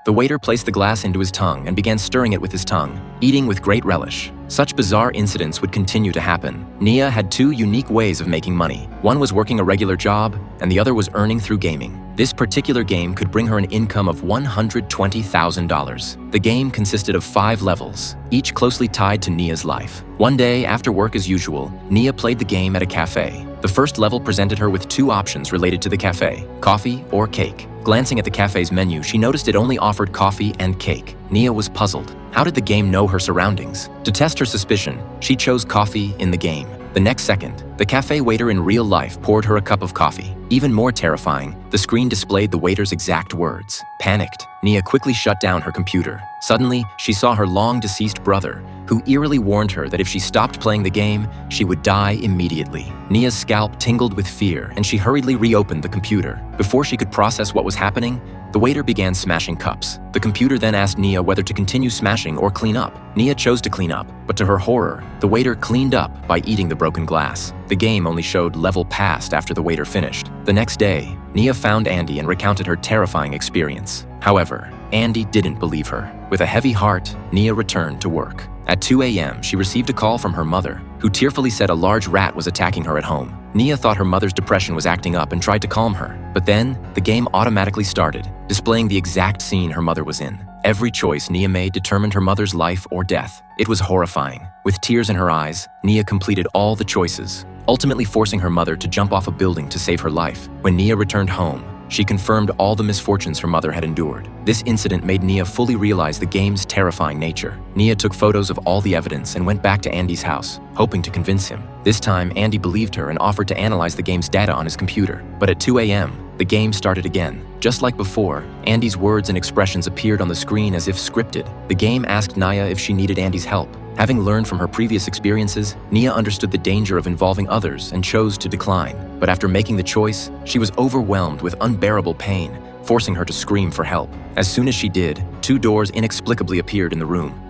The waiter placed the glass into his tongue and began stirring it with his tongue, eating with great relish. Such bizarre incidents would continue to happen. Nia had two unique ways of making money. One was working a regular job, and the other was earning through gaming. This particular game could bring her an income of $120,000. The game consisted of 5 levels, each closely tied to Nia's life. One day, after work as usual, Nia played the game at a cafe. The first level presented her with 2 options related to the cafe: coffee or cake. Glancing at the cafe's menu, she noticed it only offered coffee and cake. Nia was puzzled. How did the game know her surroundings? To test her suspicion, she chose coffee in the game. The next second, the cafe waiter in real life poured her a cup of coffee. Even more terrifying, the screen displayed the waiter's exact words. Panicked, Nia quickly shut down her computer. Suddenly, she saw her long-deceased brother, who eerily warned her that if she stopped playing the game, she would die immediately. Nia's scalp tingled with fear, and she hurriedly reopened the computer. Before she could process what was happening, the waiter began smashing cups. The computer then asked Nia whether to continue smashing or clean up. Nia chose to clean up, but to her horror, the waiter cleaned up by eating the broken glass. The game only showed level passed after the waiter finished. The next day, Nia found Andy and recounted her terrifying experience. However, Andy didn't believe her. With a heavy heart, Nia returned to work. At 2 a.m., she received a call from her mother, who tearfully said a large rat was attacking her at home. Nia thought her mother's depression was acting up and tried to calm her. But then, the game automatically started, displaying the exact scene her mother was in. Every choice Nia made determined her mother's life or death. It was horrifying. With tears in her eyes, Nia completed all the choices, ultimately forcing her mother to jump off a building to save her life. When Nia returned home, she confirmed all the misfortunes her mother had endured. This incident made Nia fully realize the game's terrifying nature. Nia took photos of all the evidence and went back to Andy's house, hoping to convince him. This time, Andy believed her and offered to analyze the game's data on his computer. But at 2 a.m., the game started again. Just like before, Andy's words and expressions appeared on the screen as if scripted. The game asked Nia if she needed Andy's help. Having learned from her previous experiences, Nia understood the danger of involving others and chose to decline. But after making the choice, she was overwhelmed with unbearable pain, forcing her to scream for help. As soon as she did, 2 doors inexplicably appeared in the room.